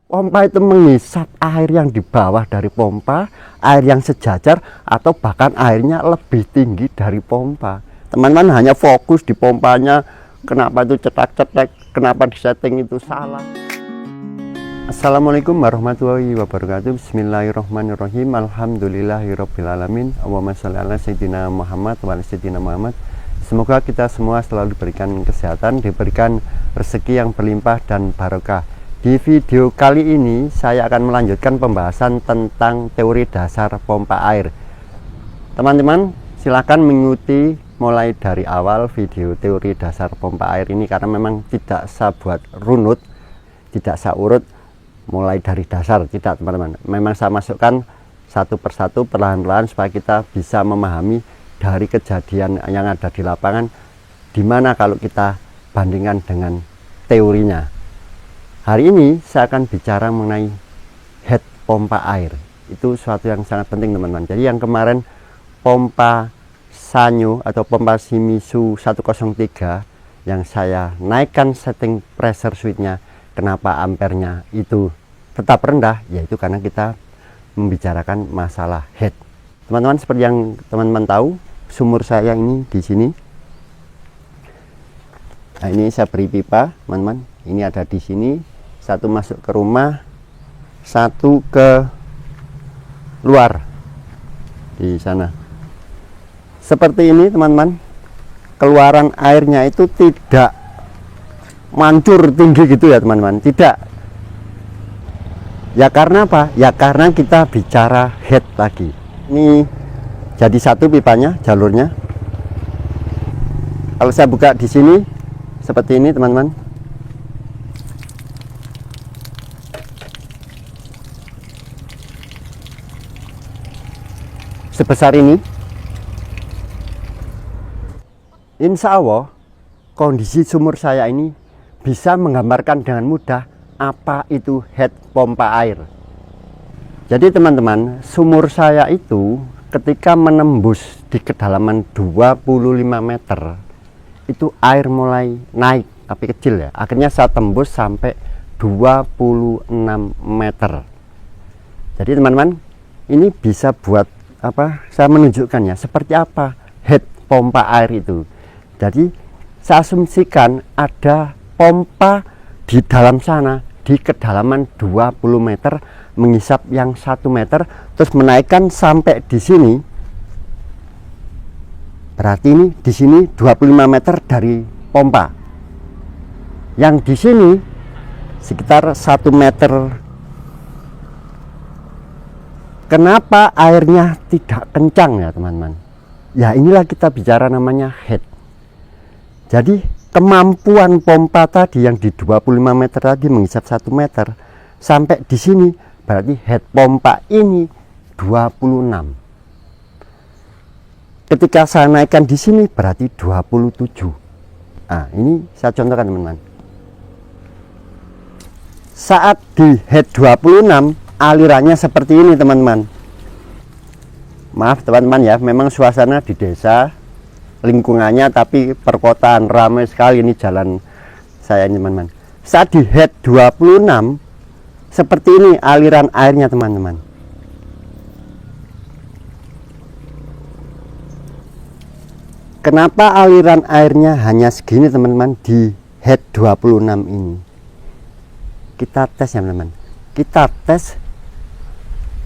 Pompa itu menghisap air yang di bawah dari pompa, air yang sejajar, atau bahkan airnya lebih tinggi dari pompa. Teman-teman hanya fokus di pompanya, kenapa itu cetak-cetak, kenapa di setting itu salah. Assalamualaikum warahmatullahi wabarakatuh. Bismillahirrahmanirrahim. Alhamdulillahirrabbilalamin. Allahumma sholli ala sayyidina Muhammad wa ala sayyidina Muhammad. Semoga kita semua selalu diberikan kesehatan, diberikan rezeki yang berlimpah dan barokah. Di video kali ini saya akan melanjutkan pembahasan tentang teori dasar pompa air. Teman-teman silakan mengikuti mulai dari awal video teori dasar pompa air ini, karena memang tidak saya buat runut, tidak saya urut mulai dari dasar, tidak teman-teman. Memang saya masukkan satu persatu perlahan-lahan supaya kita bisa memahami dari kejadian yang ada di lapangan, dimana kalau kita bandingkan dengan teorinya. Hari ini saya akan bicara mengenai head pompa air. Itu suatu yang sangat penting teman-teman. Jadi yang kemarin pompa Sanyo atau pompa Shimizu 103 yang saya naikkan setting pressure switch-nya, kenapa ampernya itu tetap rendah, yaitu karena kita membicarakan masalah head. Teman-teman, seperti yang teman-teman tahu, sumur saya ini di sini. Nah, ini saya beri pipa, teman-teman. Ini ada di sini. Satu masuk ke rumah, satu ke luar di sana. Seperti ini teman-teman, keluaran airnya itu tidak mancur tinggi gitu ya teman-teman, tidak. Ya karena apa? Ya karena kita bicara head lagi. Ini jadi satu pipanya, jalurnya. Kalau saya buka di sini seperti ini teman-teman. Sebesar ini, insya Allah kondisi sumur saya ini bisa menggambarkan dengan mudah apa itu head pompa air. Jadi teman-teman, sumur saya itu ketika menembus di kedalaman 25 meter itu air mulai naik, tapi kecil ya. Akhirnya saya tembus sampai 26 meter. Jadi teman-teman, ini bisa buat apa, saya menunjukkannya seperti apa head pompa air itu. Jadi saya asumsikan ada pompa di dalam sana di kedalaman 20 meter menghisap yang 1 meter terus menaikkan sampai di sini. Berarti ini di sini 25 meter dari pompa. Yang di sini sekitar 1 meter. Kenapa airnya tidak kencang ya teman-teman? Ya inilah kita bicara namanya head. Jadi kemampuan pompa tadi yang di 25 meter tadi menghisap 1 meter sampai di sini berarti head pompa ini 26. Ketika saya naikkan di sini berarti 27. Nah, ini saya contohkan teman-teman. Saat di head 26 alirannya seperti ini teman-teman. Maaf teman-teman ya, memang suasana di desa lingkungannya, tapi perkotaan ramai sekali ini jalan saya ini teman-teman. Saat di head 26 seperti ini aliran airnya teman-teman. Kenapa aliran airnya hanya segini teman-teman di head 26 ini? Kita tes ya teman-teman. Kita tes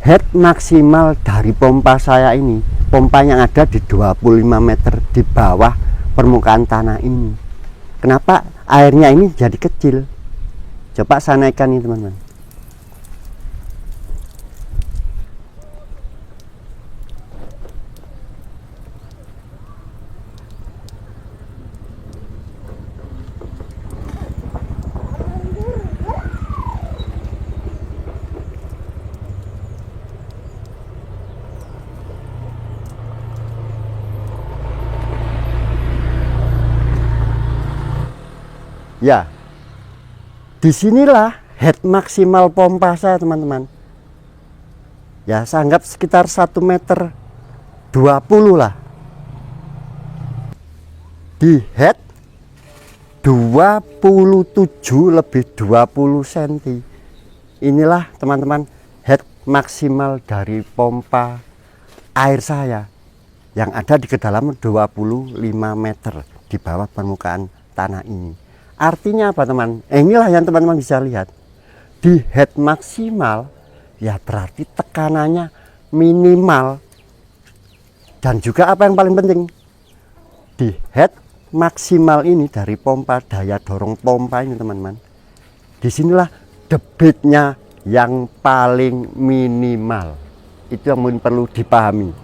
head maksimal dari pompa saya ini, pompa yang ada di 25 meter di bawah permukaan tanah ini. Kenapa airnya ini jadi kecil? Coba saya naikkan ini teman-teman. Ya, disinilah head maksimal pompa saya teman-teman. Ya, saya anggap sekitar 1 meter 20 lah. Di head 27 lebih 20 cm. inilah teman-teman head maksimal dari pompa air saya yang ada di kedalaman 25 meter di bawah permukaan tanah ini. Artinya apa teman? Inilah yang teman-teman bisa lihat. Di head maksimal ya berarti tekanannya minimal. Dan juga apa yang paling penting, di head maksimal ini dari pompa, daya dorong pompa ini teman-teman, disinilah debitnya yang paling minimal. Itu yang perlu dipahami.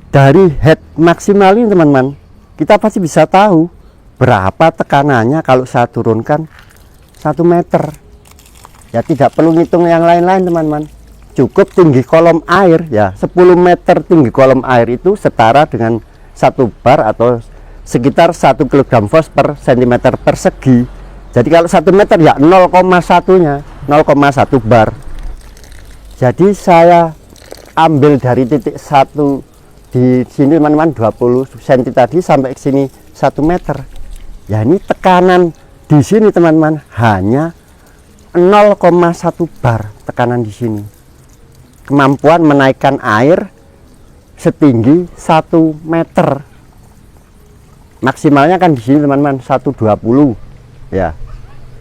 Dari head maksimal ini teman-teman, kita pasti bisa tahu berapa tekanannya kalau saya turunkan 1 meter. Ya tidak perlu ngitung yang lain-lain teman-teman. Cukup tinggi kolom air ya 10 meter tinggi kolom air itu setara dengan 1 bar atau sekitar 1 kg force per cm persegi. Jadi kalau 1 meter ya 0,1 nya 0,1 bar. Jadi saya ambil dari titik 1 di sini teman-teman 20 cm tadi sampai ke sini 1 meter. Ya ini tekanan di sini teman-teman hanya 0,1 bar tekanan di sini. Kemampuan menaikkan air setinggi 1 meter. Maksimalnya kan di sini teman-teman 120 ya.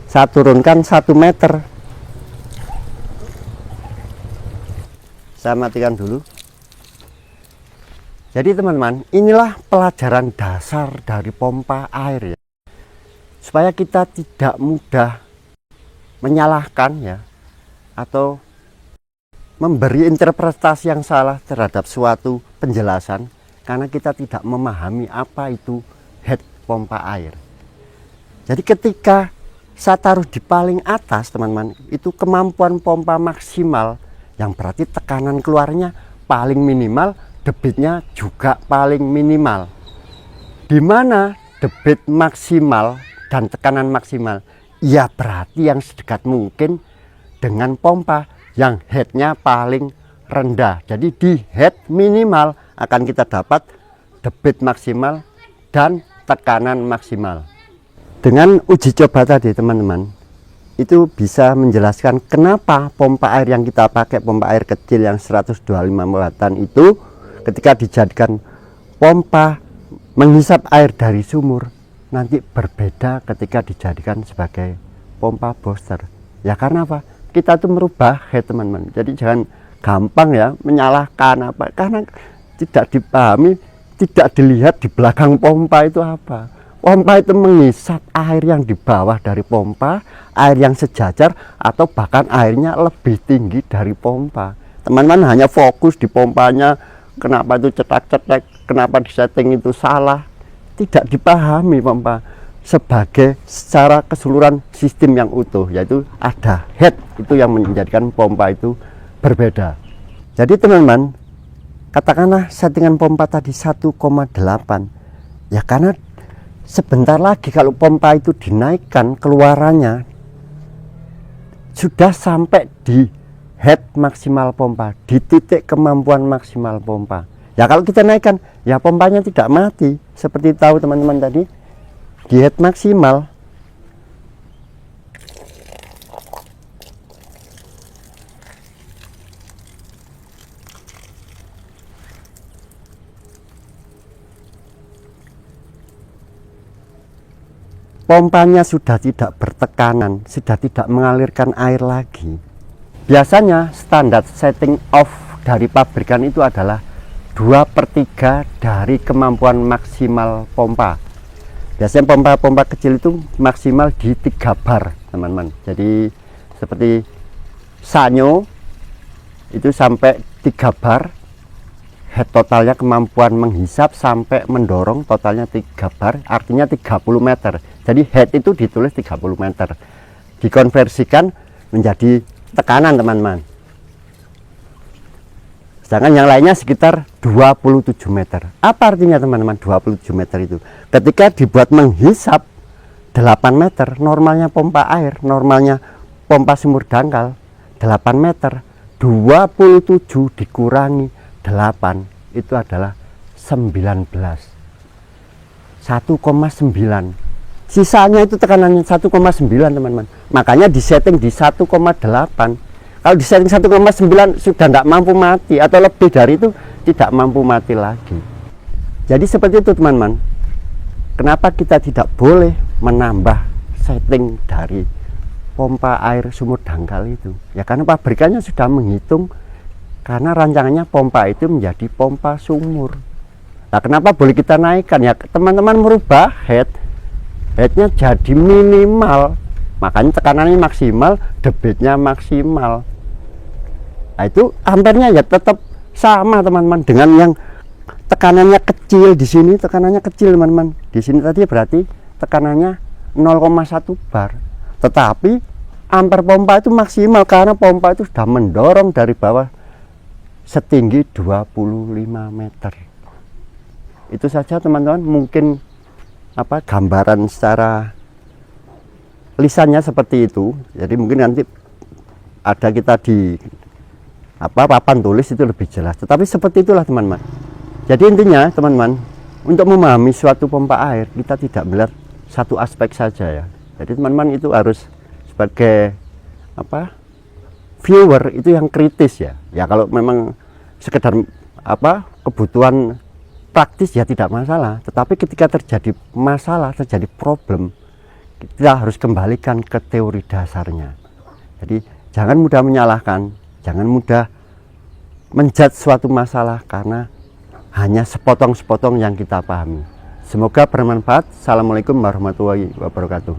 Saya turunkan 1 meter. Saya matikan dulu. Jadi teman-teman, inilah pelajaran dasar dari pompa air ya. Supaya kita tidak mudah menyalahkan ya, atau memberi interpretasi yang salah terhadap suatu penjelasan karena kita tidak memahami apa itu head pompa air. Jadi ketika saya taruh di paling atas teman-teman, itu kemampuan pompa maksimal, yang berarti tekanan keluarnya paling minimal, debitnya juga paling minimal. Di mana debit maksimal dan tekanan maksimal? Ya berarti yang sedekat mungkin dengan pompa yang headnya paling rendah. Jadi di head minimal akan kita dapat debit maksimal dan tekanan maksimal. Dengan uji coba tadi teman-teman, itu bisa menjelaskan kenapa pompa air yang kita pakai, pompa air kecil yang 125 Watan itu ketika dijadikan pompa menghisap air dari sumur nanti berbeda ketika dijadikan sebagai pompa booster. Ya karena apa? Kita tuh merubah head teman-teman. Jadi jangan gampang ya menyalahkan apa, karena tidak dipahami, tidak dilihat di belakang pompa itu apa. Pompa itu menghisap air yang di bawah dari pompa, air yang sejajar atau bahkan airnya lebih tinggi dari pompa. Teman-teman hanya fokus di pompanya, kenapa itu cetak-cetak, kenapa di setting itu salah. Tidak dipahami pompa sebagai secara keseluruhan sistem yang utuh, yaitu ada head itu yang menjadikan pompa itu berbeda. Jadi teman-teman, katakanlah settingan pompa tadi 1,8, ya karena sebentar lagi kalau pompa itu dinaikkan keluarannya sudah sampai di head maksimal pompa, di titik kemampuan maksimal pompa. Ya kalau kita naikkan, ya pompanya tidak mati. Seperti tahu teman-teman tadi, di head maksimal. Pompanya sudah tidak bertekanan, sudah tidak mengalirkan air lagi. Biasanya standar setting off dari pabrikan itu adalah 2/3 dari kemampuan maksimal pompa. Biasanya pompa-pompa kecil itu maksimal di 3 bar teman-teman. Jadi seperti Sanyo itu sampai 3 bar, head totalnya kemampuan menghisap sampai mendorong totalnya 3 bar, artinya 30 meter. Jadi head itu ditulis 30 meter, dikonversikan menjadi tekanan teman-teman. Sedangkan yang lainnya sekitar 27 meter. Apa artinya teman-teman 27 meter itu? Ketika dibuat menghisap 8 meter, normalnya pompa air, normalnya pompa sumur dangkal 8 meter, 27 dikurangi 8 itu adalah 19. 1,9. Sisanya itu tekanannya 1,9 teman-teman. Makanya disetting di 1,8. Kalau di setting 1,9 sudah tidak mampu mati, atau lebih dari itu tidak mampu mati lagi. Jadi seperti itu teman-teman. Kenapa kita tidak boleh menambah setting dari pompa air sumur dangkal itu? Ya karena pabrikannya sudah menghitung, karena rancangannya pompa itu menjadi pompa sumur. Nah kenapa boleh kita naikkan? Ya teman-teman merubah headnya jadi minimal, makanya tekanannya maksimal, debitnya maksimal. Nah itu ampernya ya tetap sama teman-teman, dengan yang tekanannya kecil. Di sini tekanannya kecil teman-teman, di sini tadi berarti tekanannya 0,1 bar, tetapi ampere pompa itu maksimal karena pompa itu sudah mendorong dari bawah setinggi 25 meter. Itu saja teman-teman, mungkin gambaran secara lisannya seperti itu. Jadi mungkin nanti ada kita di papan tulis itu lebih jelas, tetapi seperti itulah teman-teman. Jadi intinya teman-teman, untuk memahami suatu pompa air kita tidak melihat satu aspek saja ya. Jadi teman-teman itu harus sebagai viewer itu yang kritis ya. Ya kalau memang sekedar kebutuhan praktis ya tidak masalah, tetapi ketika terjadi masalah, terjadi problem, kita harus kembalikan ke teori dasarnya. Jadi jangan mudah menyalahkan, jangan mudah menjudge suatu masalah karena hanya sepotong-sepotong yang kita pahami. Semoga bermanfaat. Assalamualaikum warahmatullahi wabarakatuh.